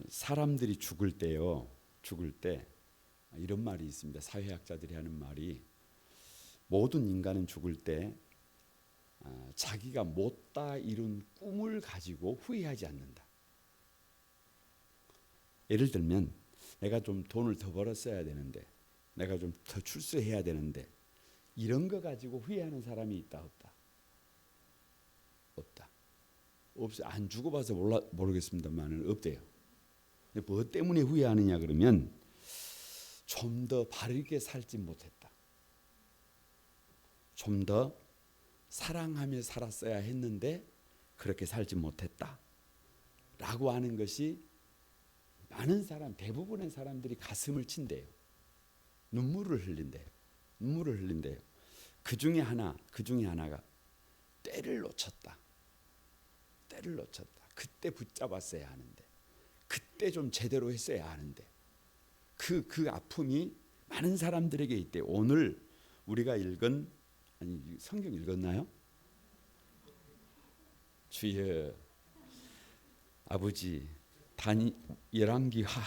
사람들이 죽을 때요. 죽을 때 이런 말이 있습니다. 사회학자들이 하는 말이 모든 인간은 죽을 때 자기가 못다 이룬 꿈을 가지고 후회하지 않는다. 예를 들면 내가 좀 돈을 더 벌었어야 되는데 내가 좀 더 출세해야 되는데 이런 거 가지고 후회하는 사람이 있다 없다? 없다. 없어요. 안 죽어봐서 모르겠습니다만 없대요. 근데 뭐 때문에 후회하느냐 그러면 좀 더 바르게 살지 못했다. 좀 더 사랑하며 살았어야 했는데 그렇게 살지 못했다. 라고 하는 것이 많은 사람, 대부분의 사람들이 가슴을 친대요. 눈물을 흘린대요. 눈물을 흘린대요. 그 중에 하나가 때를 놓쳤다. 때를 놓쳤다. 그때 붙잡았어야 하는데, 그때 좀 제대로 했어야 하는데, 그 아픔이 많은 사람들에게 있대. 오늘 우리가 읽은 성경 읽었나요? 주여 아버지 열왕기하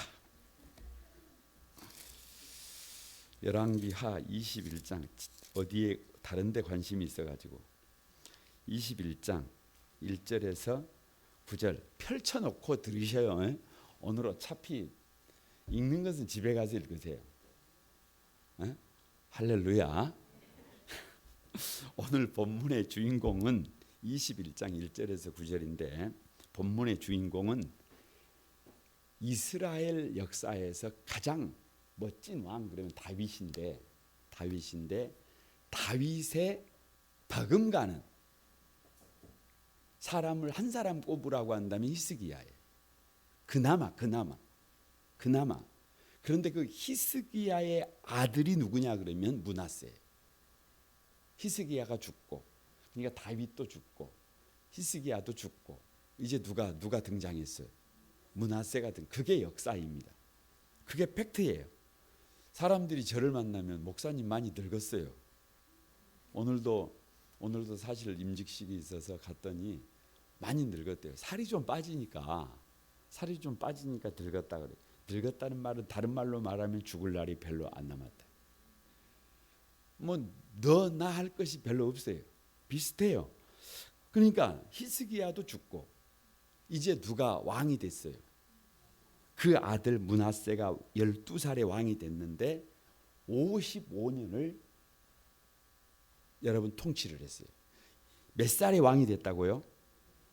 21장 어디에 다른 데 관심이 있어가지고 21장 1절에서 9절 펼쳐놓고 들으셔요. 오늘 어차피 읽는 것은 집에 가서 읽으세요. 할렐루야. 오늘 본문의 주인공은 21장 1절에서 9절인데 본문의 주인공은 이스라엘 역사에서 가장 멋진 왕 그러면 다윗인데 다윗의 버금가는 사람을 한 사람 꼽으라고 한다면 히스기야예요. 그나마 그런데 그 히스기야의 아들이 누구냐 그러면 므낫세예요. 히스기야가 죽고 그러니까 다윗도 죽고 히스기야도 죽고 이제 누가 등장했어요? 므낫세가 그게 역사입니다. 그게 팩트예요. 사람들이 저를 만나면 목사님 많이 늙었어요. 오늘도 사실 임직식이 있어서 갔더니 많이 늙었대요. 살이 좀 빠지니까 늙었다 그래. 늙었다는 말은 다른 말로 말하면 죽을 날이 별로 안 남았다. 너 나 할 것이 별로 없어요. 비슷해요. 그러니까 히스기야도 죽고 이제 누가 왕이 됐어요. 그 아들 므낫세가 12살에 왕이 됐는데 55년을 여러분 통치를 했어요. 몇 살에 왕이 됐다고요?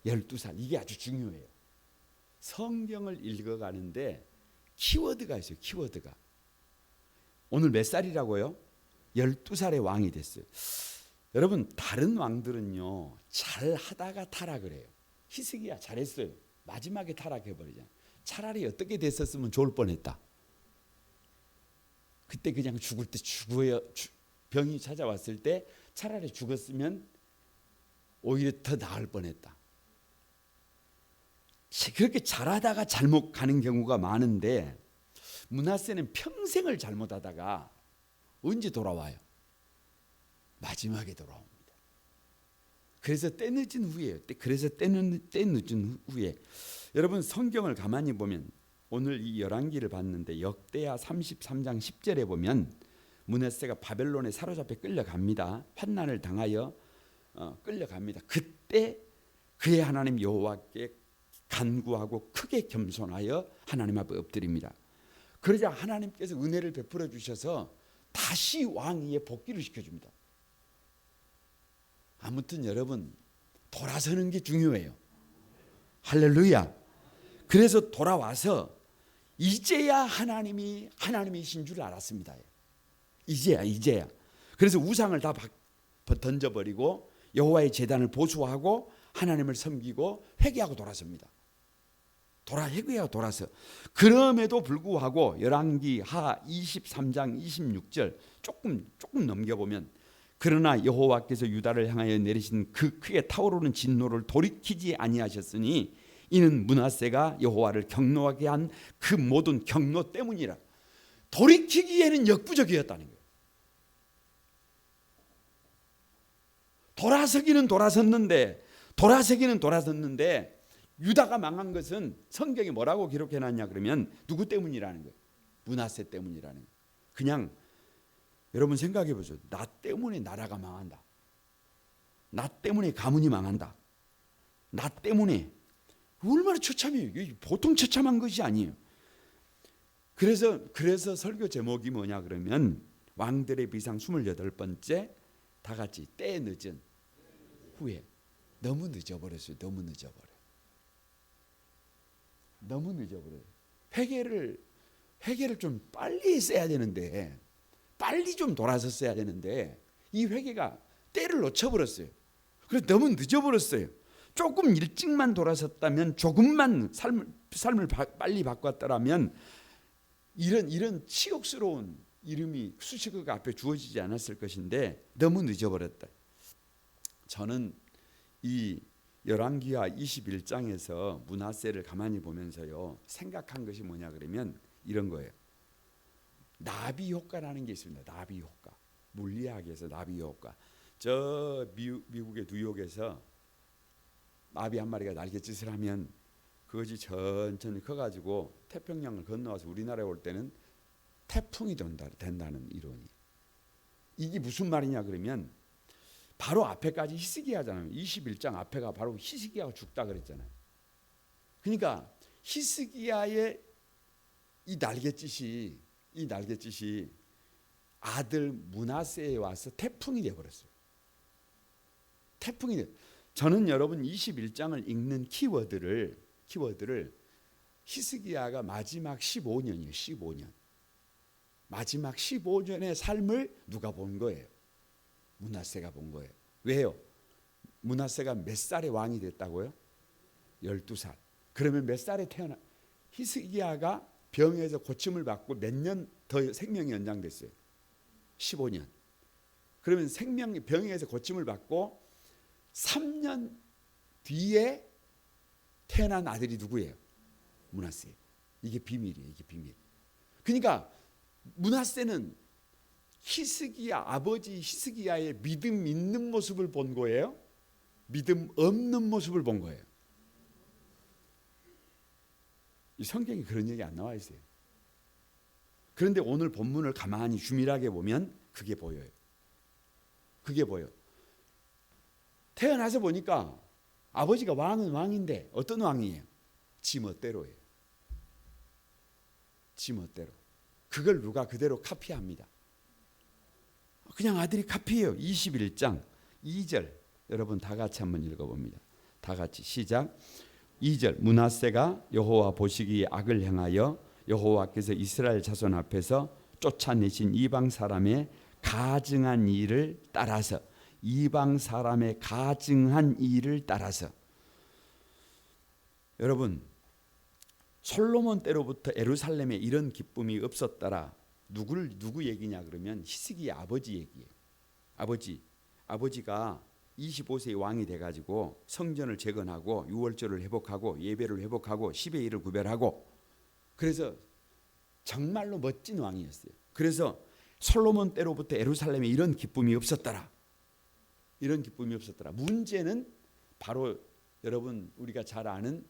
12살. 이게 아주 중요해요. 성경을 읽어가는데 키워드가 있어요. 키워드가. 오늘 몇 살이라고요? 12살에 왕이 됐어요. 여러분 다른 왕들은요 잘하다가 타락을 해요. 히스기야 잘했어요. 마지막에 타락해버리잖아요. 차라리 어떻게 됐었으면 좋을 뻔했다. 그때 그냥 죽을 때 죽어요. 병이 찾아왔을 때 차라리 죽었으면 오히려 더 나을 뻔했다. 그렇게 잘하다가 잘못 가는 경우가 많은데 므낫세는 평생을 잘못하다가 언제 돌아와요? 마지막에 돌아옵니다. 그래서 때늦은 후에 여러분 성경을 가만히 보면 오늘 이 열왕기를 봤는데 역대하 33장 10절에 보면 므낫세가 바벨론에 사로잡혀 끌려갑니다. 환난을 당하여 끌려갑니다. 그때 그의 하나님 여호와께 간구하고 크게 겸손하여 하나님 앞에 엎드립니다. 그러자 하나님께서 은혜를 베풀어 주셔서 다시 왕위에 복귀를 시켜줍니다. 아무튼 여러분 돌아서는 게 중요해요. 할렐루야. 그래서 돌아와서 이제야 하나님이신 줄 알았습니다. 이제야. 그래서 우상을 다 던져버리고 여호와의 제단을 보수하고 하나님을 섬기고 회개하고 돌아섭니다. 회개하고 돌아서 그럼에도 불구하고 열왕기 하 23장 26절 조금 넘겨보면 그러나 여호와께서 유다를 향하여 내리신 그 크게 타오르는 진노를 돌이키지 아니하셨으니 이는 므낫세가 여호와를 경노하게 한 그 모든 경노 때문이라. 돌이키기에는 역부족이었다는 거예요. 돌아서기는 돌아섰는데 유다가 망한 것은 성경에 뭐라고 기록해놨냐 그러면 누구 때문이라는 거예요. 므낫세 때문이라는 거예요. 그냥 여러분 생각해 보세요. 나 때문에 나라가 망한다. 나 때문에 가문이 망한다. 나 때문에. 얼마나 처참해요. 보통 처참한 것이 아니에요. 그래서 설교 제목이 뭐냐 그러면 왕들의 비상 28번째 다 같이 때 늦은 후에. 너무 늦어버렸어요. 너무 늦어버려요. 회개를 좀 빨리 써야 되는데, 빨리 좀 돌아섰어야 되는데 이 회개가 때를 놓쳐버렸어요. 그래서 너무 늦어버렸어요. 조금 일찍만 돌아섰다면, 조금만 삶을 빨리 바꿨더라면 이런 치욕스러운 이름이 수식어가 앞에 주어지지 않았을 것인데 너무 늦어버렸다. 저는 이 열왕기하 21장에서 므낫세를 가만히 보면서요 생각한 것이 뭐냐 그러면 이런 거예요. 나비 효과라는 게 있습니다. 나비 효과. 물리학에서 나비 효과. 저 미국의 뉴욕에서 나비 한 마리가 날갯짓을 하면 그것이 천천히 커가지고 태평양을 건너와서 우리나라에 올 때는 태풍이 된다는 이론이. 이게 무슨 말이냐 그러면 바로 앞에까지 히스기야잖아요. 21장 앞에가 바로 히스기야가 죽다 그랬잖아요. 그러니까 히스기야의 이 날갯짓이 아들 므낫세에 와서 태풍이 되어버렸어요. 저는 여러분 21장을 읽는 키워드를 히스기야가 마지막 15년이에요. 15년. 마지막 15년의 삶을 누가 본 거예요? 므낫세가 본 거예요. 왜요? 므낫세가 몇 살에 왕이 됐다고요? 12살. 그러면 몇 살에 태어나? 히스기야가 병에서 고침을 받고 몇 년 더 생명이 연장됐어요? 15년. 그러면 병에서 고침을 받고 3년 뒤에 태어난 아들이 누구예요? 므낫세. 이게 비밀이에요. 이게 비밀. 그러니까 므낫세는 아버지 히스기야의 믿음 있는 모습을 본 거예요? 믿음 없는 모습을 본 거예요? 이 성경에 그런 얘기 안 나와 있어요. 그런데 오늘 본문을 가만히 주밀하게 보면 그게 보여요. 그게 보여. 태어나서 보니까 아버지가 왕은 왕인데 어떤 왕이에요? 지 멋대로예요. 지 멋대로. 그걸 누가 그대로 카피합니다. 그냥 아들이 카피해요. 21장 2절 여러분 다 같이 한번 읽어봅니다. 다 같이 시작. 2절 므낫세가 여호와 보시기에 악을 행하여 여호와께서 이스라엘 자손 앞에서 쫓아내신 이방 사람의 가증한 일을 따라서 여러분 솔로몬 때로부터 예루살렘에 이런 기쁨이 없었더라. 누구 얘기냐 그러면 히스기야 아버지 얘기예요. 아버지가 25세의 왕이 돼가지고 성전을 재건하고 유월절을 회복하고 예배를 회복하고 10의 1을 구별하고 그래서 정말로 멋진 왕이었어요. 그래서 솔로몬 때로부터 예루살렘에 이런 기쁨이 없었더라. 문제는 바로 여러분 우리가 잘 아는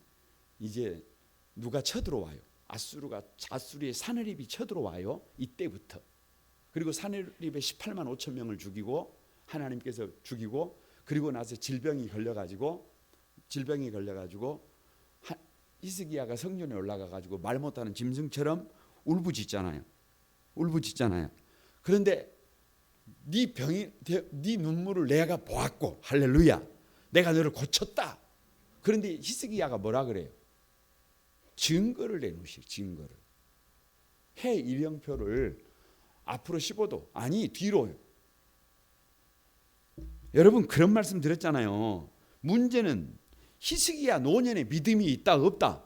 이제 누가 쳐들어와요. 아수르의 사느립이 쳐들어와요. 이때부터. 그리고 사느립의 18만 5천 명을 죽이고 하나님께서 죽이고 그리고 나서 질병이 걸려가지고 히스기야가 성전에 올라가가지고 말 못하는 짐승처럼 울부짖잖아요. 그런데 네 눈물을 내가 보았고 할렐루야. 내가 너를 고쳤다. 그런데 히스기야가 뭐라 그래요? 증거를 내놓으시고 증거를. 해 일령표를 앞으로 15도 아니 뒤로요. 여러분 그런 말씀 드렸잖아요. 문제는 히스기야 노년에 믿음이 있다 없다?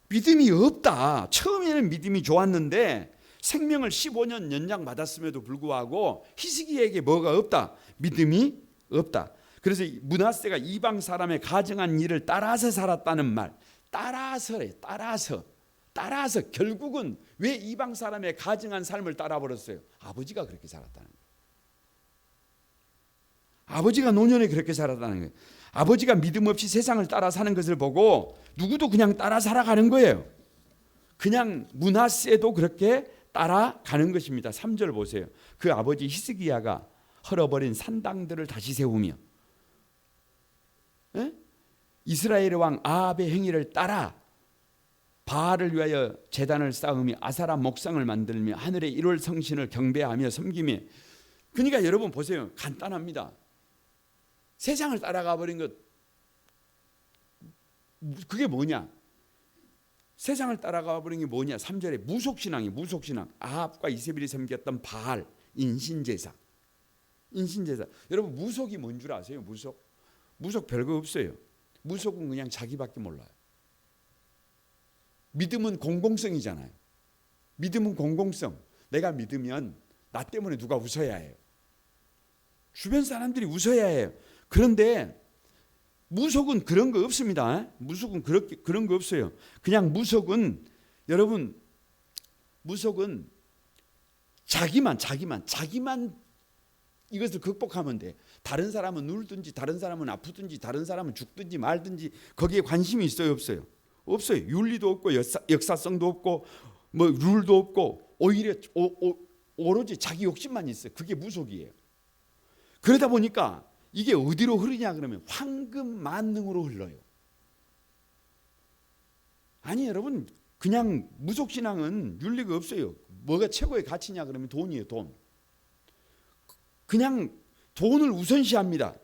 믿음이 없다. 처음에는 믿음이 좋았는데 생명을 15년 연장받았음에도 불구하고 히스기야에게 뭐가 없다? 믿음이 없다. 그래서 므낫세가 이방 사람의 가증한 일을 따라서 살았다는 말. 따라서 결국은 왜 이방 사람의 가증한 삶을 따라버렸어요? 아버지가 그렇게 살았다는 거예요. 아버지가 노년에 그렇게 살았다는 거예요. 아버지가 믿음 없이 세상을 따라 사는 것을 보고 누구도 그냥 따라 살아가는 거예요. 그냥 므낫세도 그렇게 따라가는 것입니다. 3절 보세요. 그 아버지 히스기야가 헐어버린 산당들을 다시 세우며 이스라엘 왕 아합의 행위를 따라 바알을 위하여 제단을 쌓으며 아사라 목상을 만들며 하늘의 1월 성신을 경배하며 섬기며. 그러니까 여러분 보세요. 간단합니다. 세상을 따라가 버린 것, 그게 뭐냐? 세상을 따라가 버린 게 뭐냐? 3절에 무속신앙이 무속신앙. 아합과 이세벨이 섬겼던 바알, 인신제사. 인신제사. 여러분 무속이 뭔 줄 아세요? 무속 별거 없어요. 무속은 그냥 자기밖에 몰라요. 믿음은 공공성이잖아요. 믿음은 공공성. 내가 믿으면 나 때문에 누가 웃어야 해요. 주변 사람들이 웃어야 해요. 그런데 무속은 그런 거 없습니다. 무속은 그런 거 없어요. 그냥 무속은 여러분 무속은 자기만 이것을 극복하면 돼. 다른 사람은 울든지 다른 사람은 아프든지 다른 사람은 죽든지 말든지 거기에 관심이 있어요, 없어요? 없어요. 윤리도 없고 역사성도 없고 뭐 룰도 없고 오히려 오로지 자기 욕심만 있어요. 그게 무속이에요. 그러다 보니까 이게 어디로 흐르냐 그러면 황금 만능으로 흘러요. 아니 여러분 그냥 무속신앙은 윤리가 없어요. 뭐가 최고의 가치냐 그러면 돈이에요. 돈. 그냥 돈을 우선시합니다.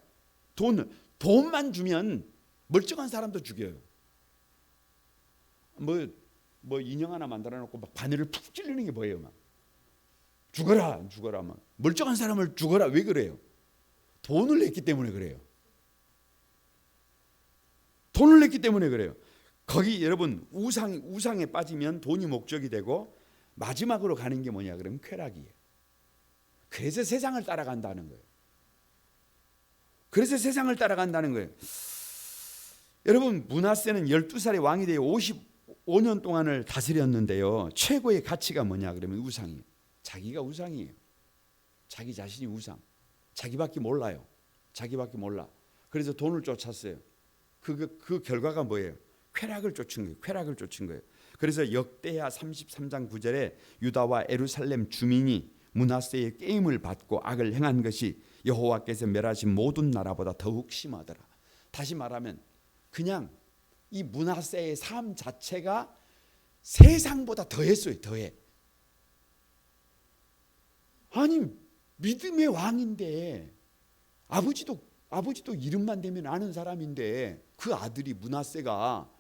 돈만 주면 멀쩡한 사람도 죽여요. 뭐 인형 하나 만들어 놓고 막 바늘을 푹 찔르는 게 뭐예요? 막 죽어라 막 멀쩡한 사람을 죽어라. 왜 그래요? 돈을 냈기 때문에 그래요. 돈을 냈기 때문에 그래요. 거기 여러분 우상에 빠지면 돈이 목적이 되고 마지막으로 가는 게 뭐냐 그러면 쾌락이에요. 그래서 세상을 따라간다는 거예요. 그래서 세상을 따라간다는 거예요. 여러분 므낫세는 12살의 왕이 되어 55년 동안을 다스렸는데요. 최고의 가치가 뭐냐 그러면 우상이에요. 자기가 우상이에요. 자기 자신이 우상. 자기밖에 몰라요. 자기밖에 몰라. 그래서 돈을 쫓았어요. 그 결과가 뭐예요? 쾌락을 쫓은 거예요. 쾌락을 쫓은 거예요. 그래서 역대하 33장 9절에 유다와 예루살렘 주민이 므낫세의 게임을 받고 악을 행한 것이 여호와께서 멸하신 모든 나라보다 더욱 심하더라. 다시 말하면 그냥 이 므낫세의 삶 자체가 세상보다 더했어요. 더해. 아니 믿음의 왕인데 아버지도 이름만 대면 아는 사람인데 그 아들이 므낫세가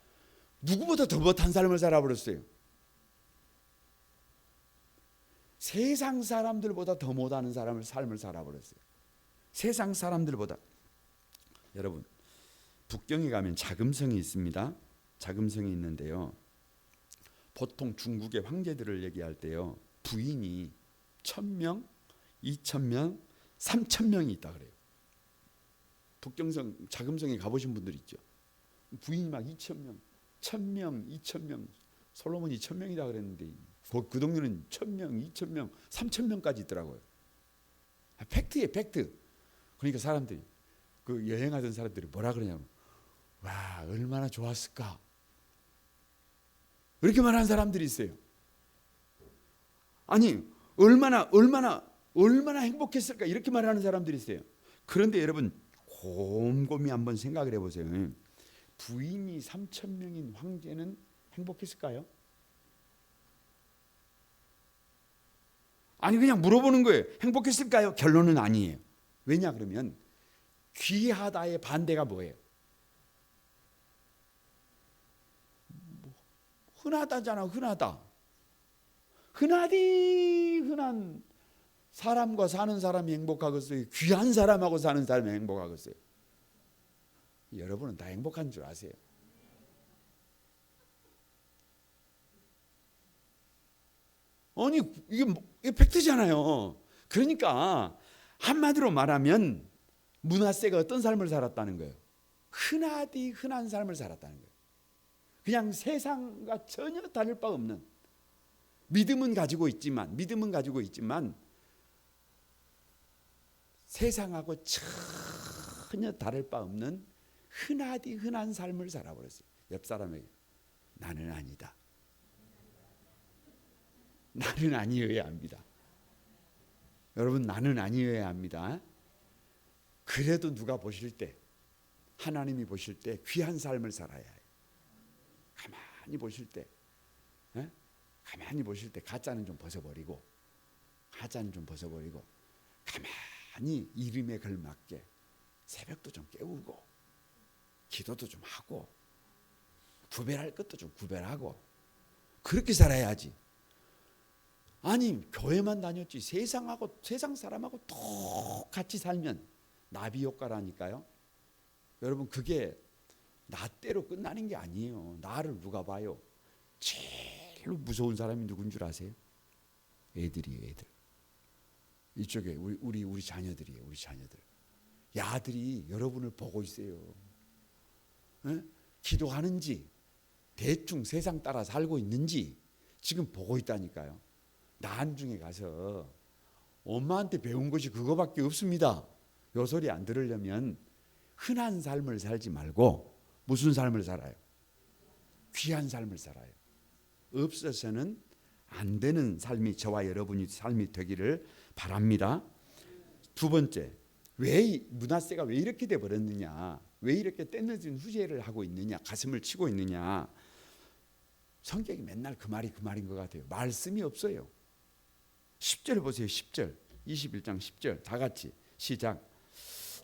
누구보다 더 못한 삶을 살아버렸어요. 세상 사람들보다 더 못하는 삶을 살아버렸어요. 세상 사람들보다. 여러분 북경에 가면 자금성이 있습니다. 자금성이 있는데요. 보통 중국의 황제들을 얘기할 때요. 부인이 1000명, 2000명, 3000명이 있다 그래요. 북경성 자금성에 가보신 분들 있죠. 부인이 막 2000명, 1000명, 2000명, 솔로몬이 1000명이다 그랬는데 그 동네는 1000명, 2000명, 3000명까지 있더라고요. 팩트예요, 팩트. 그러니까 사람들이 그 여행하던 사람들이 뭐라 그러냐면 와 얼마나 좋았을까. 이렇게 말하는 사람들이 있어요. 아니 얼마나 행복했을까 이렇게 말하는 사람들이 있어요. 그런데 여러분 곰곰이 한번 생각을 해보세요. 부인이 3000명인 황제는 행복했을까요? 아니 그냥 물어보는 거예요. 행복했을까요? 결론은 아니에요. 왜냐 그러면 귀하다의 반대가 뭐예요? 흔하다잖아. 흔하다. 흔한 사람과 사는 사람이 행복하겠어요? 귀한 사람하고 사는 사람이 행복하겠어요? 여러분은 다 행복한 줄 아세요? 아니 이게 팩트잖아요. 그러니까 한마디로 말하면 므낫세가 어떤 삶을 살았다는 거예요? 흔한 삶을 살았다는 거예요. 그냥 세상과 전혀 다를 바 없는 믿음은 가지고 있지만 세상하고 전혀 다를 바 없는 흔하디 흔한 삶을 살아버렸어요. 옆 사람에게 나는 아니다. 나는 아니어야 합니다. 여러분, 나는 아니어야 합니다. 그래도 누가 보실 때, 하나님이 보실 때 귀한 삶을 살아야 해요. 가만히 보실 때, 가만히 보실 때 가짜는 좀 벗어버리고, 가만히 이름에 걸맞게 새벽도 좀 깨우고, 기도도 좀 하고, 구별할 것도 좀 구별하고, 그렇게 살아야지. 아니, 교회만 다녔지 세상 사람하고 똑같이 살면 나비 효과라니까요. 여러분, 그게 나 때로 끝나는 게 아니에요. 나를 누가 봐요? 제일 무서운 사람이 누군 줄 아세요? 애들이에요, 애들. 이쪽에 우리 자녀들이에요, 우리 자녀들. 야들이 여러분을 보고 있어요. 기도하는지, 대충 세상 따라 살고 있는지 지금 보고 있다니까요. 나안중에 가서 엄마한테 배운 것이 그거밖에 없습니다. 요 소리 안 들으려면 흔한 삶을 살지 말고 무슨 삶을 살아요? 귀한 삶을 살아요. 없어서는 안 되는 삶이 저와 여러분이 삶이 되기를 바랍니다. 두 번째, 왜 므낫세가 왜 이렇게 돼 버렸느냐? 왜 이렇게 때늦은 후회를 하고 있느냐? 가슴을 치고 있느냐? 성격이 맨날 그 말인 것 같아요. 말씀이 없어요. 10절 보세요. 10절. 21장 10절. 다 같이 시작.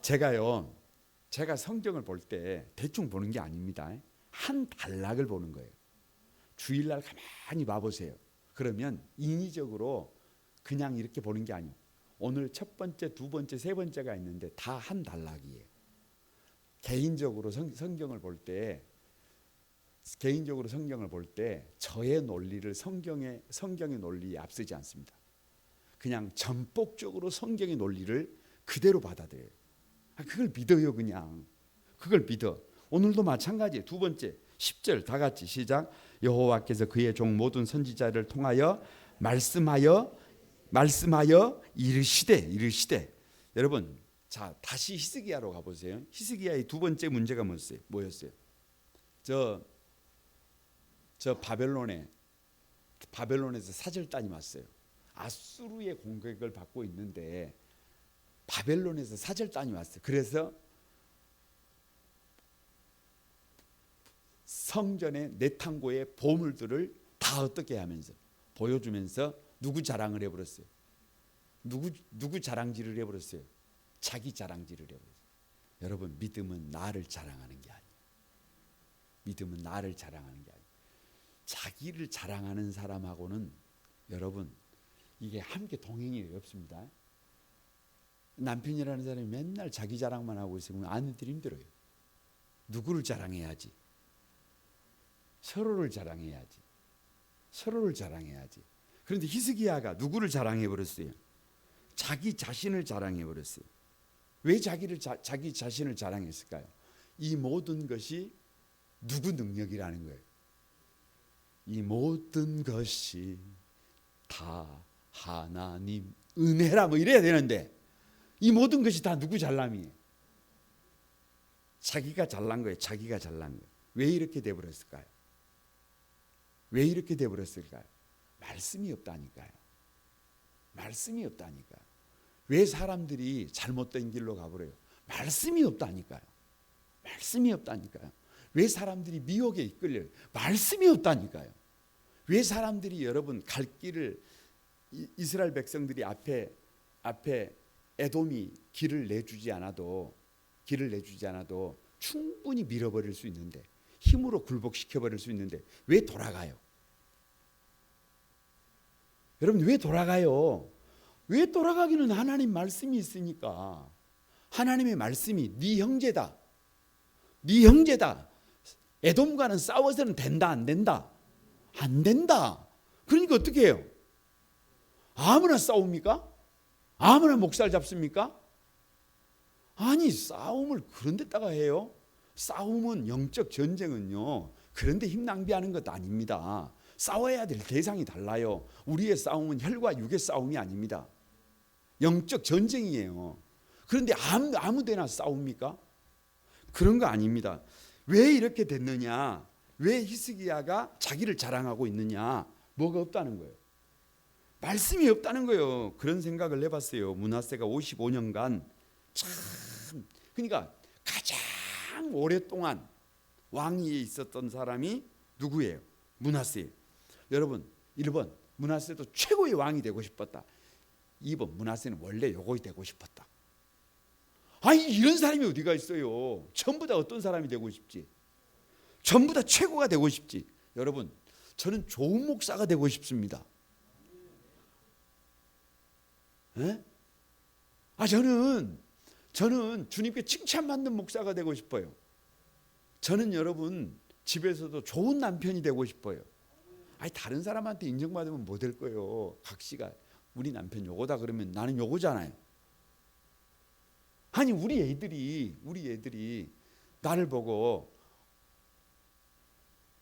제가 성경을 볼 때 대충 보는 게 아닙니다. 한 단락을 보는 거예요. 주일날 가만히 봐보세요. 그러면 인위적으로 그냥 이렇게 보는 게 아니에요. 오늘 첫 번째, 두 번째, 세 번째가 있는데 다 한 단락이에요. 개인적으로 성경을 볼 때 저의 논리를 성경의 논리에 앞서지 않습니다. 그냥 전폭적으로 성경의 논리를 그대로 받아들여요. 그걸 믿어요. 그냥 그걸 믿어. 오늘도 마찬가지예요. 두 번째 10절 다 같이 시작. 여호와께서 그의 종 모든 선지자를 통하여 말씀하여 이르시되. 여러분, 자 다시 히스기야로 가보세요. 히스기야의 두 번째 문제가 뭐였어요? 저 바벨론에서 사절단이 왔어요. 아수르의 공격을 받고 있는데 바벨론에서 사절단이 왔어요. 그래서 성전의 내탕고의 보물들을 다 어떻게 하면서 보여주면서 누구 자랑을 해버렸어요? 누구 자랑질을 해버렸어요? 자기 자랑질을 해버렸어요. 여러분, 믿음은 나를 자랑하는 게 아니에요. 믿음은 나를 자랑하는 게 아니에요. 자기를 자랑하는 사람하고는 여러분 이게 함께 동행이 없습니다. 남편이라는 사람이 맨날 자기 자랑만 하고 있으면 아내들이 힘들어요. 누구를 자랑해야지? 서로를 자랑해야지. 그런데 히스기야가 누구를 자랑해버렸어요? 자기 자신을 자랑해버렸어요. 왜 자기 자신을 자랑했을까요? 이 모든 것이 누구 능력이라는 거예요. 이 모든 것이 다 하나님 은혜라 뭐 이래야 되는데 이 모든 것이 다 누구 잘남이에요? 자기가 잘난 거예요. 왜 이렇게 돼버렸을까요? 말씀이 없다니까요. 왜 사람들이 잘못된 길로 가버려요? 말씀이 없다니까요. 왜 사람들이 미혹에 이끌려요? 말씀이 없다니까요. 왜 사람들이 여러분 갈 길을 이스라엘 백성들이 앞에 에돔이 길을 내주지 않아도 충분히 밀어버릴 수 있는데 힘으로 굴복시켜버릴 수 있는데 왜 돌아가요? 여러분 왜 돌아가요? 왜 돌아가기는 하나님 말씀이 있으니까. 하나님의 말씀이 네 형제다. 에돔과는 싸워서는 된다 안 된다? 안 된다. 그러니까 어떻게 해요? 아무나 싸웁니까? 아무나 목살 잡습니까? 아니 싸움을 그런 데다가 해요? 싸움은 영적 전쟁은요 그런데 힘 낭비하는 것 아닙니다. 싸워야 될 대상이 달라요. 우리의 싸움은 혈과 육의 싸움이 아닙니다. 영적 전쟁이에요. 그런데 아무 데나 싸웁니까? 그런 거 아닙니다. 왜 이렇게 됐느냐? 왜 히스기야가 자기를 자랑하고 있느냐? 뭐가 없다는 거예요. 말씀이 없다는 거예요. 그런 생각을 해봤어요. 므낫세가 55년간 참, 그러니까 가장 오랫동안 왕위에 있었던 사람이 누구예요? 므낫세예요. 여러분, 1번 므낫세도 최고의 왕이 되고 싶었다. 2번 므낫세는 원래 요거이 되고 싶었다. 아니 이런 사람이 어디가 있어요? 전부 다 어떤 사람이 되고 싶지? 전부 다 최고가 되고 싶지. 여러분, 저는 좋은 목사가 되고 싶습니다. 에? 저는 주님께 칭찬받는 목사가 되고 싶어요. 저는 여러분 집에서도 좋은 남편이 되고 싶어요. 아니 다른 사람한테 인정받으면 뭐 될 거예요. 각시가 우리 남편 요거다 그러면 나는 요거잖아요. 아니 우리 애들이 나를 보고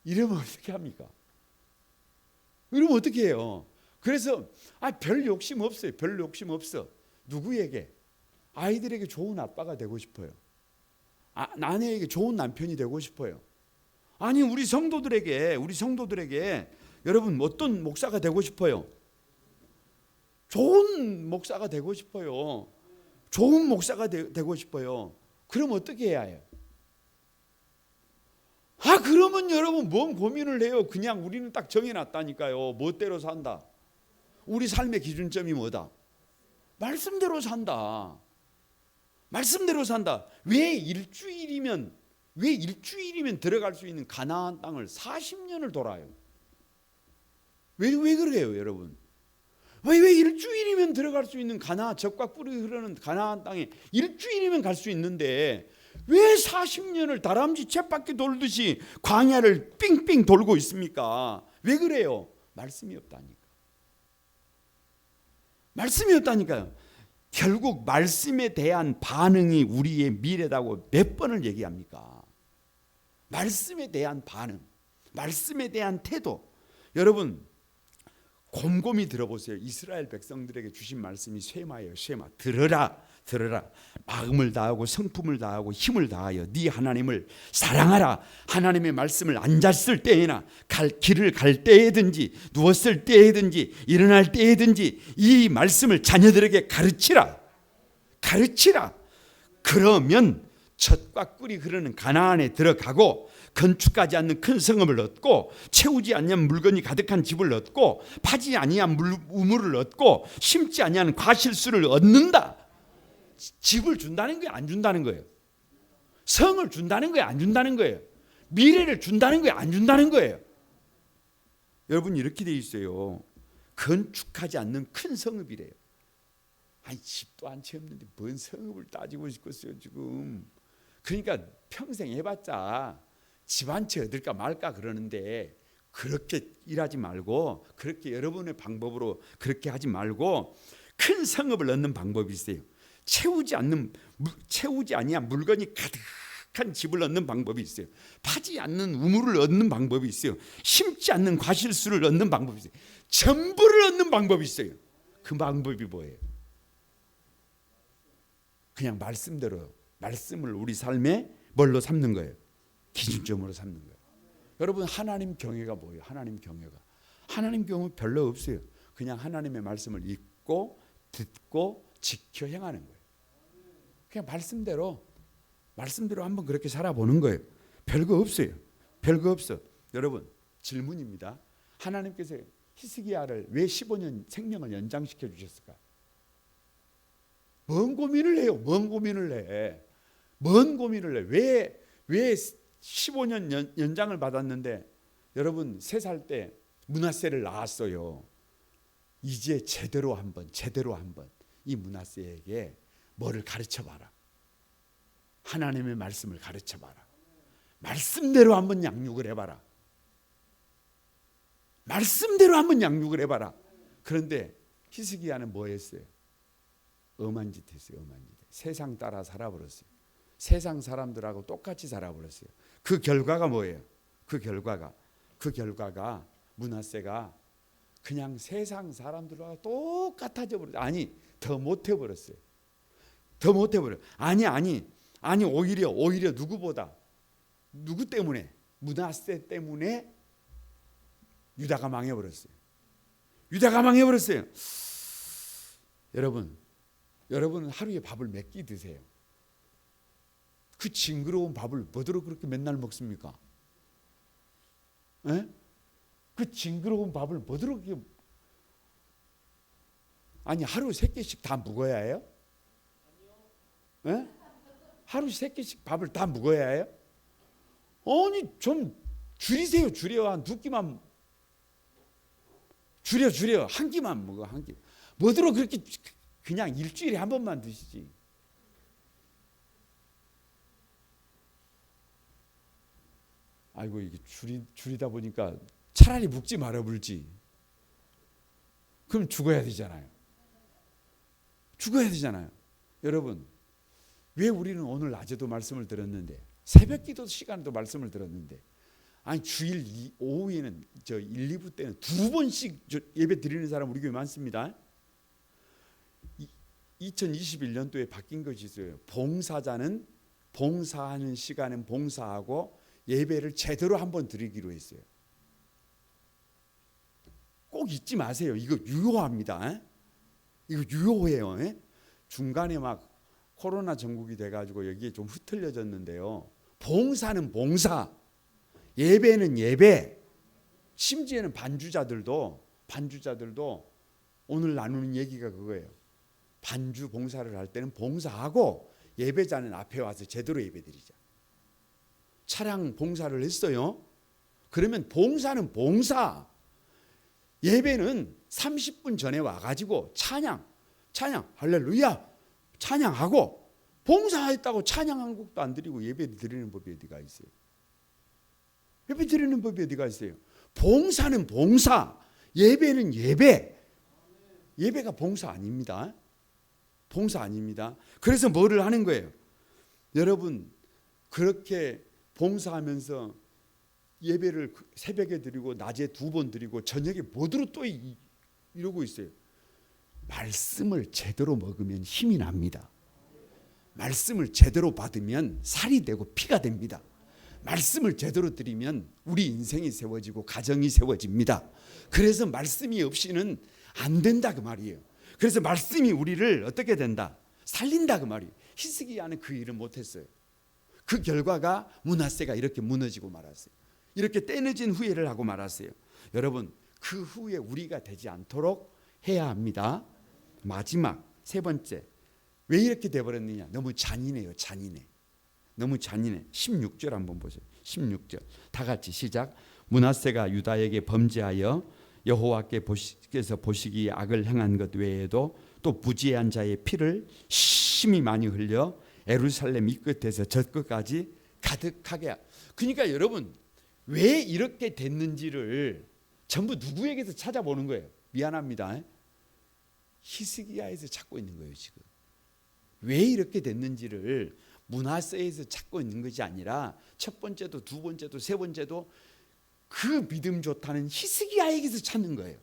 이러면 어떻게 합니까? 이러면 어떻게 해요? 그래서 별 욕심 없어요. 별 욕심 없어. 누구에게? 아이들에게 좋은 아빠가 되고 싶어요. 아내에게 좋은 남편이 되고 싶어요. 아니 우리 성도들에게 여러분 어떤 목사가 되고 싶어요? 좋은 목사가 되고 싶어요. 좋은 목사가 되고 싶어요. 그럼 어떻게 해야 해요? 그러면 여러분 뭔 고민을 해요? 그냥 우리는 딱 정해놨다니까요. 멋대로 산다. 우리 삶의 기준점이 뭐다? 말씀대로 산다. 말씀대로 산다. 왜 일주일이면 들어갈 수 있는 가나안 땅을 40년을 돌아요? 왜 그래요, 여러분? 왜 일주일이면 들어갈 수 있는 젖과 꿀이 흐르는 가나안 땅에 일주일이면 갈 수 있는데 왜 40년을 다람쥐 쳇바퀴 돌듯이 광야를 삥삥 돌고 있습니까? 왜 그래요? 말씀이 없다니까요. 결국 말씀에 대한 반응이 우리의 미래다고 몇 번을 얘기합니까? 말씀에 대한 반응, 말씀에 대한 태도. 여러분 곰곰이 들어보세요. 이스라엘 백성들에게 주신 말씀이 쉐마예요. 쉐마. 들으라. 마음을 다하고 성품을 다하고 힘을 다하여 네 하나님을 사랑하라. 하나님의 말씀을 앉았을 때에나 길을 갈 때에든지 누웠을 때에든지 일어날 때에든지 이 말씀을 자녀들에게 가르치라. 그러면 젖과 꿀이 흐르는 가나안에 들어가고 건축하지 않는 큰 성읍을 얻고 채우지 않는 물건이 가득한 집을 얻고 파지 아니한 우물을 얻고 심지 아니한 과실수를 얻는다. 집을 준다는 거예요? 안 준다는 거예요? 성을 준다는 거예요? 안 준다는 거예요? 미래를 준다는 거예요? 안 준다는 거예요? 여러분 이렇게 돼 있어요. 건축하지 않는 큰 성읍이래요. 집도 한 채 없는데 뭔 성읍을 따지고 싶겠어요 지금. 그러니까 평생 해봤자 집 한 채 얻을까 말까 그러는데 그렇게 일하지 말고 그렇게 여러분의 방법으로 그렇게 하지 말고 큰 성읍을 얻는 방법이 있어요. 채우지 아니한 물건이 가득한 집을 얻는 방법이 있어요. 파지 않는 우물을 얻는 방법이 있어요. 심지 않는 과실수를 얻는 방법이 있어요. 전부를 얻는 방법이 있어요. 그 방법이 뭐예요? 그냥 말씀대로 말씀을 우리 삶에 뭘로 삼는 거예요? 기준점으로 삼는 거예요. 여러분 하나님 경외가 뭐예요? 하나님 경외 별로 없어요. 그냥 하나님의 말씀을 읽고 듣고 지켜 행하는 거예요. 그냥 말씀대로 한번 그렇게 살아보는 거예요. 별거 없어요. 여러분 질문입니다. 하나님께서 히스기야를 왜 15년 생명을 연장시켜 주셨을까? 뭔 고민을 해요? 왜 15년 연장을 받았는데 여러분 3살 때 므낫세를 낳았어요. 이제 제대로 한번 이 므낫세에게 뭐를 가르쳐봐라. 하나님의 말씀을 가르쳐봐라. 말씀대로 한번 양육을 해봐라. 그런데 히스기야는 뭐 했어요? 엄한 짓 했어요. 세상 따라 살아버렸어요. 세상 사람들하고 똑같이 살아버렸어요. 그 결과가 뭐예요? 그 결과가 므낫세가 그냥 세상 사람들과 똑같아져 버렸어요. 더 못해버렸어요. 아니 아니 오히려 누구보다 누구 때문에? 므낫세 때문에 유다가 망해버렸어요. 유다가 망해버렸어요. 여러분은 하루에 밥을 몇 끼 드세요? 그 징그러운 밥을 뭐더러 그렇게 맨날 먹습니까? 에? 그 징그러운 밥을 뭐더러 그렇게, 아니 하루 3끼씩 다 먹어야 해요? 에? 하루 3끼씩 밥을 다 먹어야 해요? 아니 좀 줄이세요. 줄여. 한 2끼만 줄여. 한 끼만 먹어. 한 끼. 뭐더러 그렇게 그냥 일주일에 한 번만 드시지. 아이고 이게 줄이다 보니까 차라리 묵지 말아 불지. 그럼 죽어야 되잖아요. 여러분, 왜 우리는 오늘 낮에도 말씀을 들었는데 새벽 기도 시간에도 말씀을 들었는데, 아니 주일 오후에는 1, 2부 때는 2번씩 예배 드리는 사람 우리 교회 많습니다. 2021년도에 바뀐 것이 있어요. 봉사자는 봉사하는 시간은 봉사하고 예배를 제대로 한번 드리기로 했어요. 꼭 잊지 마세요. 이거 유효합니다. 이거 유효해요. 중간에 막 코로나 전국이 돼가지고 여기에 좀 흐트러졌는데요. 봉사는 봉사, 예배는 예배. 심지어는 반주자들도 오늘 나누는 얘기가 그거예요. 반주 봉사를 할 때는 봉사하고 예배자는 앞에 와서 제대로 예배드리자. 차량 봉사를 했어요. 그러면 봉사는 봉사, 예배는 30분 전에 와가지고 찬양 할렐루야 찬양하고, 봉사했다고 찬양 한 곡도 안 드리고 예배 드리는 법이 어디가 있어요? 예배 드리는 법이 어디가 있어요? 봉사는 봉사, 예배는 예배. 예배가 봉사 아닙니다. 그래서 뭐를 하는 거예요? 여러분, 그렇게 봉사하면서 예배를 새벽에 드리고 낮에 2번 드리고 저녁에 뭐들어 또 이러고 있어요. 말씀을 제대로 먹으면 힘이 납니다. 말씀을 제대로 받으면 살이 되고 피가 됩니다. 말씀을 제대로 드리면 우리 인생이 세워지고 가정이 세워집니다. 그래서 말씀이 없이는 안 된다 그 말이에요. 그래서 말씀이 우리를 어떻게 된다? 살린다 그 말이에요. 히스기야는 그 일을 못했어요. 그 결과가 므낫세가 이렇게 무너지고 말았어요. 이렇게 때늦은 후회를 하고 말았어요. 여러분, 그 후에 우리가 되지 않도록 해야 합니다. 마지막 3번째, 왜 이렇게 돼버렸느냐? 너무 잔인해요. 너무 잔인해. 16절 한번 보세요. 16절 다 같이 시작. 므낫세가 유다에게 범죄하여 여호와께서 보시기에 악을 행한 것 외에도 또 부지한 자의 피를 심히 많이 흘려 예루살렘 이 끝에서 저 끝까지 가득하게. 그러니까 여러분, 왜 이렇게 됐는지를 전부 누구에게서 찾아보는 거예요? 미안합니다. 히스기야에서 찾고 있는 거예요. 지금 왜 이렇게 됐는지를 므낫세에서 찾고 있는 것이 아니라 첫 번째도 두 번째도 세 번째도 그 믿음 좋다는 히스기야에게서 찾는 거예요.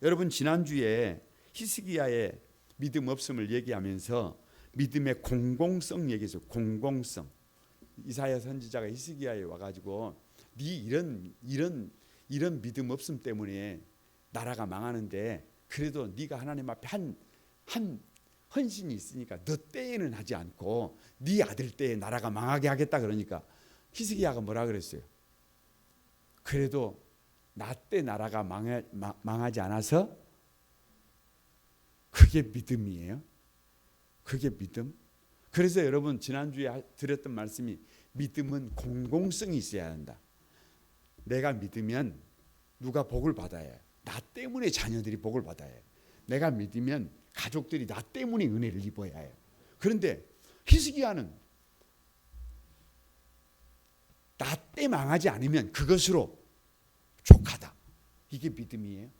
여러분, 지난주에 히스기야의 믿음 없음을 얘기하면서 믿음의 공공성 얘기했어요. 공공성. 이사야 선지자가 히스기야에 와가지고 네 이런 믿음 없음 때문에 나라가 망하는데 그래도 네가 하나님 앞에 한 헌신이 있으니까 너 때에는 하지 않고 네 아들 때에 나라가 망하게 하겠다. 그러니까 히스기야가 뭐라 그랬어요? 그래도 나 때 나라가 망하지 않아서. 그게 믿음이에요. 그게 믿음. 그래서 여러분, 지난주에 드렸던 말씀이 믿음은 공공성이 있어야 한다. 내가 믿으면 누가 복을 받아야 해요. 나 때문에 자녀들이 복을 받아야 해요. 내가 믿으면 가족들이 나 때문에 은혜를 입어야 해요. 그런데 히스기야는 나 때 망하지 않으면 그것으로 족하다. 이게 믿음이에요.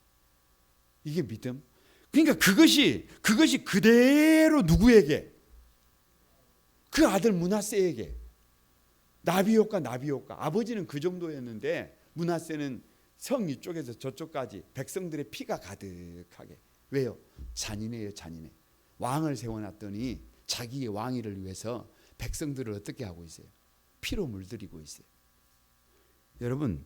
이게 믿음. 그러니까 그것이 그대로 누구에게? 그 아들 므낫세에게. 나비효과. 아버지는 그 정도였는데 므낫세는 성 이쪽에서 저쪽까지 백성들의 피가 가득하게. 왜요? 잔인해요. 왕을 세워놨더니 자기의 왕위를 위해서 백성들을 어떻게 하고 있어요? 피로 물들이고 있어요. 여러분,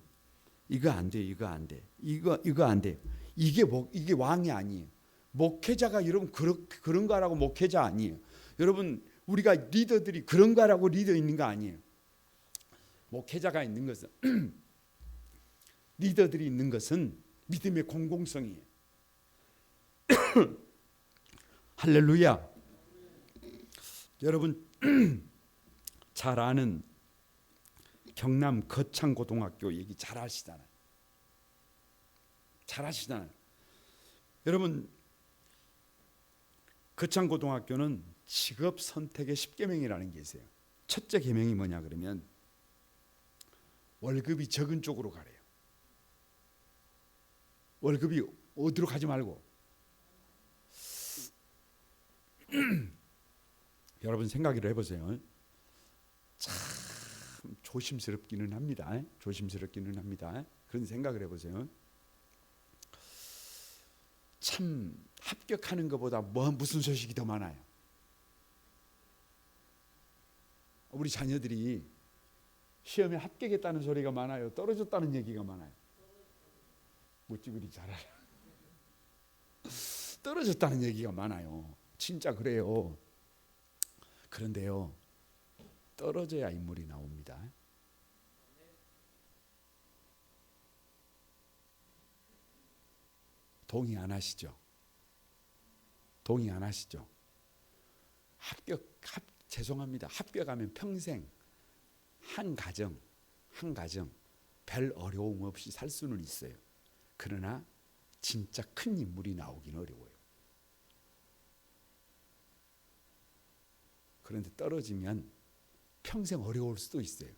이거 안 돼요. 이거 안 돼. 이거 안 돼요. 이게 왕이 아니에요. 목회자가 여러분 그런 거라고 목회자 아니에요. 여러분, 우리가 리더들이 그런 거라고 리더 있는 거 아니에요. 목회자가 있는 것은 리더들이 있는 것은 믿음의 공공성이에요. 할렐루야. 여러분 잘 아는 경남 거창고등학교 얘기 잘 아시잖아요. 여러분 거창고등학교는 직업 선택의 10계명이라는 게 있어요. 첫째 계명이 뭐냐 그러면 월급이 적은 쪽으로 가래요. 월급이 어디로 가지 말고. 여러분 생각을 해보세요. 참 조심스럽기는 합니다. 그런 생각을 해보세요. 참 합격하는 것보다 무슨 소식이 더 많아요. 우리 자녀들이 시험에 합격했다는 소리가 많아요. 떨어졌다는 얘기가 많아요. 어찌 그리 잘 알아. 떨어졌다는 얘기가 많아요. 진짜 그래요. 그런데요, 떨어져야 인물이 나옵니다. 동의 안 하시죠? 죄송합니다. 합격하면 평생 한 가정 별 어려움 없이 살 수는 있어요. 그러나 진짜 큰 인물이 나오긴 어려워요. 그런데 떨어지면 평생 어려울 수도 있어요.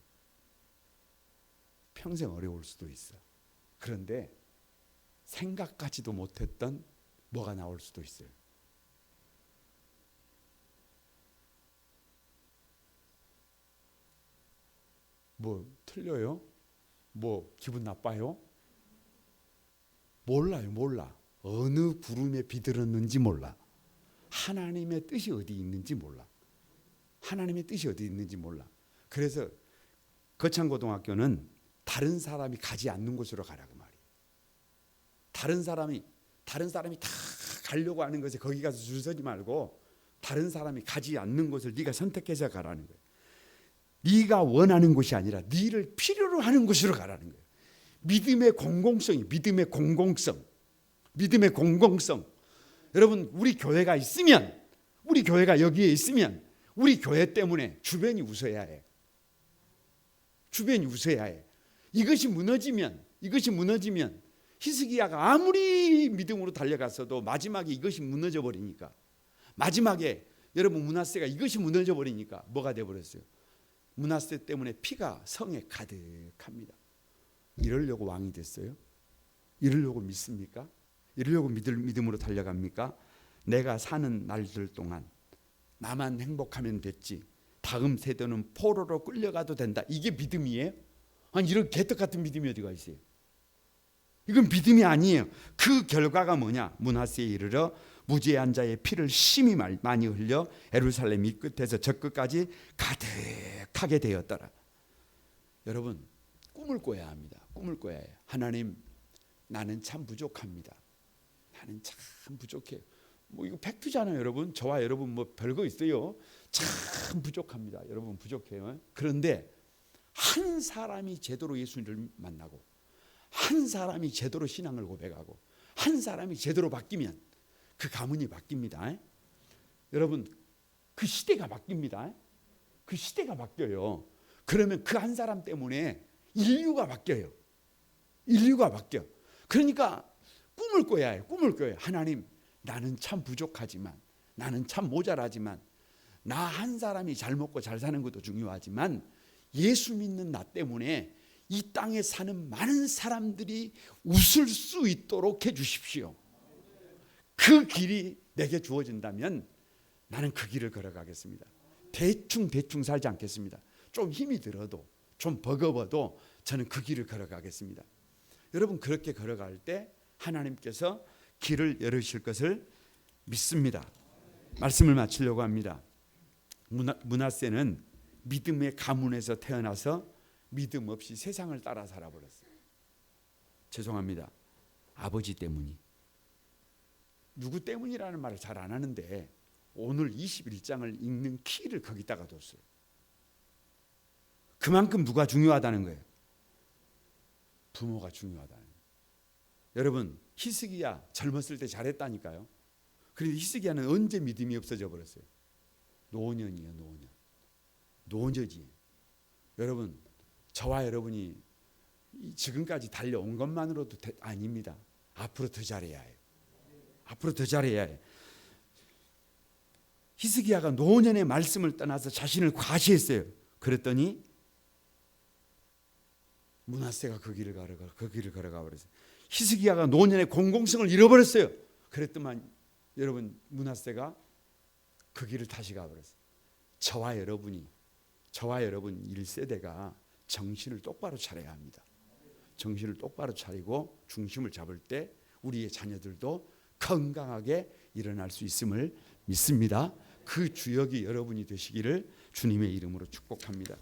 그런데 생각하지도 못했던 뭐가 나올 수도 있어요. 뭐 틀려요? 뭐 기분 나빠요? 몰라. 어느 구름에 비들었는지 몰라. 하나님의 뜻이 어디 있는지 몰라. 그래서 거창고등학교는 다른 사람이 가지 않는 곳으로 가라고 말이에요. 다른 사람이 다 가려고 하는 것에 거기 가서 줄 서지 말고 다른 사람이 가지 않는 곳을 네가 선택해서 가라는 거예요. 네가 원하는 곳이 아니라 네를 필요로 하는 곳으로 가라는 거예요. 믿음의 공공성. 여러분, 우리 교회가 여기에 있으면 우리 교회 때문에 주변이 웃어야 해. 이것이 무너지면 히스기야가 아무리 믿음으로 달려갔어도 마지막에 이것이 무너져 버리니까, 마지막에 여러분 므낫세가 이것이 무너져 버리니까 뭐가 돼 버렸어요? 므낫세 때문에 피가 성에 가득합니다. 이러려고 왕이 됐어요? 이러려고 믿습니까? 이러려고 믿음으로 달려갑니까? 내가 사는 날들 동안 나만 행복하면 됐지, 다음 세대는 포로로 끌려가도 된다. 이게 믿음이에요? 아니, 이런 개떡 같은 믿음이 어디가 있어요? 이건 믿음이 아니에요. 그 결과가 뭐냐? 므낫세에 이르러 무죄한 자의 피를 심히 많이 흘려 예루살렘 이 끝에서 저 끝까지 가득하게 되었더라. 여러분, 꿈을 꿔야 합니다. 하나님, 나는 참 부족합니다. 나는 참 부족해요. 뭐 이거 팩트잖아요, 여러분. 저와 여러분 뭐 별거 있어요. 참 부족합니다. 여러분 부족해요. 그런데 한 사람이 제대로 예수님을 만나고, 한 사람이 제대로 신앙을 고백하고, 한 사람이 제대로 바뀌면 그 가문이 바뀝니다. 여러분, 그 시대가 바뀝니다. 그러면 그 한 사람 때문에 인류가 바뀌어요. 그러니까 꿈을 꿔야 해요. 하나님, 나는 참 부족하지만, 나는 참 모자라지만, 나 한 사람이 잘 먹고 잘 사는 것도 중요하지만 예수 믿는 나 때문에 이 땅에 사는 많은 사람들이 웃을 수 있도록 해주십시오. 그 길이 내게 주어진다면 나는 그 길을 걸어가겠습니다. 대충 살지 않겠습니다. 좀 힘이 들어도, 좀 버거워도 저는 그 길을 걸어가겠습니다. 여러분, 그렇게 걸어갈 때 하나님께서 길을 열으실 것을 믿습니다. 말씀을 마치려고 합니다. 므낫세는 믿음의 가문에서 태어나서 믿음 없이 세상을 따라 살아버렸어요. 죄송합니다. 아버지 때문이. 누구 때문이라는 말을 잘 안 하는데 오늘 21장을 읽는 키를 거기다가 뒀어요. 그만큼 누가 중요하다는 거예요. 부모가 중요하다는 거예요. 여러분, 히스기야 젊었을 때 잘했다니까요. 그런데 히스기야는 언제 믿음이 없어져 버렸어요? 노년이에요. 노년이에요. 여러분, 저와 여러분이 지금까지 달려온 것만으로도 아닙니다. 앞으로 더 잘해야 해요. 앞으로 더 잘해야 해요. 히스기야가 노년의 말씀을 떠나서 자신을 과시했어요. 그랬더니 므낫세가 그 길을 걸어가 버렸어요. 히스기야가 노년의 공공성을 잃어버렸어요. 그랬더만 여러분, 므낫세가 그 길을 다시 가버렸어요. 저와 여러분 1세대가 정신을 똑바로 차려야 합니다. 정신을 똑바로 차리고 중심을 잡을 때 우리의 자녀들도 건강하게 일어날 수 있음을 믿습니다. 그 주역이 여러분이 되시기를 주님의 이름으로 축복합니다.